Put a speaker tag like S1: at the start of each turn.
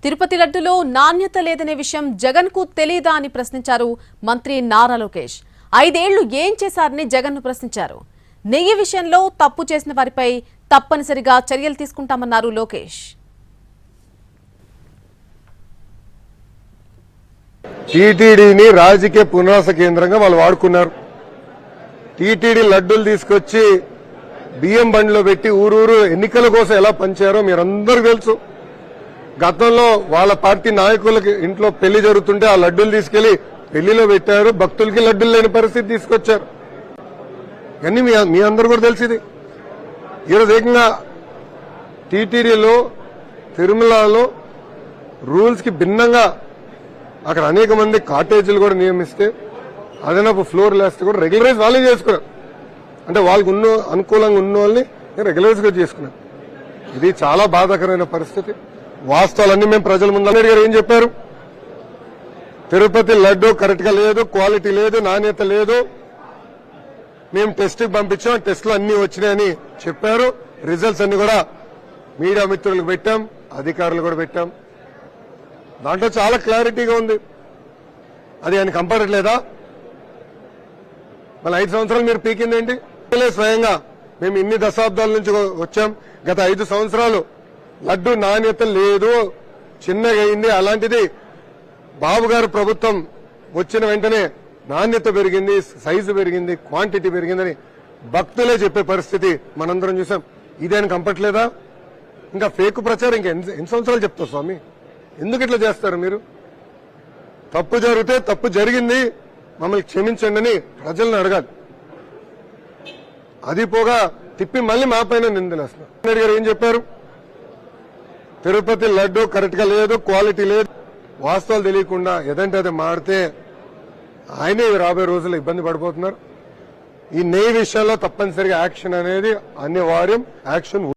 S1: తిరుపతి లడ్డులో నాణ్యత లేదనే విషయం జగన్ కు తెలీదా అని ప్రశ్నించారు మంత్రి నారా లోకేష్. 5 ఏళ్లు ఏం చేశారని జగన్ ను ప్రశ్నించారు. నెయ్యి విషయంలో తప్పు చేసిన వారిపై తప్పనిసరిగా చర్యలు తీసుకుంటామన్నారు లోకేష్.
S2: టీటీడీని రాజకీయ పునరాస కేంద్రంగా వాళ్ళు వాడుకున్నారు. టీటీడీ లడ్డూలు తీసుకొచ్చి బియ్యం బండిలో పెట్టి ఊరూరు ఎన్నికల కోసం ఎలా పంచారో మీరందరికీ తెలుసు. గతంలో వాళ్ళ పార్టీ నాయకులకి ఇంట్లో పెళ్లి జరుగుతుంటే ఆ లడ్డూలు తీసుకెళ్లి పెళ్లిలో పెట్టారు, భక్తులకి లడ్డూలు లేని పరిస్థితి తీసుకొచ్చారు. ఇవన్నీ మీ అందరూ కూడా తెలిసింది. ఈరోజు ఏకంగా టీటీడీలో తిరుమలలో రూల్స్ కి భిన్నంగా అక్కడ అనేక మంది కాటేజీలు కూడా నియమిస్తే అదనపు ఫ్లోర్ లేస్తే కూడా రెగ్యులరైజ్ వాళ్ళే చేసుకున్నారు. అంటే వాళ్ళకి అనుకూలంగా ఉన్న వాళ్ళని రెగ్యులరైజ్ గా చేసుకున్నారు. ఇది చాలా బాధాకరమైన పరిస్థితి. వాస్తవాలన్నీ మేము ప్రజల ముందు గారు ఏం చెప్పారు? తిరుపతి లడ్డు కరెక్ట్ గా లేదు, క్వాలిటీ లేదు, నాణ్యత లేదు. మేము టెస్ట్ పంపించాం, టెస్టులు అన్ని వచ్చినాయని చెప్పారు. రిజల్ట్స్ అన్ని కూడా మీడియా మిత్రులకు పెట్టాం, అధికారులు కూడా పెట్టాం. దాంట్లో చాలా క్లారిటీగా ఉంది. అది ఆయన కంపడట్లేదా? మళ్ళీ 5 సంవత్సరాలు మీరు పీకిందేంటి? స్వయంగా మేము ఇన్ని దశాబ్దాల నుంచి వచ్చాం. గత 5 సంవత్సరాలు లడ్డు నాణ్యత లేదు, చిన్నగా అయింది. అలాంటిది బాబు గారు ప్రభుత్వం వచ్చిన వెంటనే నాణ్యత పెరిగింది, సైజు పెరిగింది, క్వాంటిటీ పెరిగిందని భక్తులే చెప్పే పరిస్థితి మనందరం చూసాం. ఇదేం కంపట్లేదా? ఇంకా ఫేక్ ప్రచారం ఇంకా ఎన్ని సంవత్సరాలు చెప్తారు స్వామి? ఎందుకు ఇట్లా చేస్తారు మీరు? తప్పు జరిగితే తప్పు జరిగింది, మమ్మల్ని క్షమించండి అని ప్రజలను అడగాలి. అది పోగా తిప్పి మళ్ళీ మా పైన నిందలేస్తున్నారు. గారు ఏం చెప్పారు? తిరుపతి లడ్డు కరెక్ట్ గా లేదు, క్వాలిటీ లేదు. వాస్తవాలు తెలియకుండా ఏదంటే అది మారితే ఆయనే రాబోయే రోజుల్లో ఇబ్బంది పడిపోతున్నారు. ఈ నెయ్యి విషయంలో తప్పనిసరిగా యాక్షన్ అనేది అనివార్యం. యాక్షన్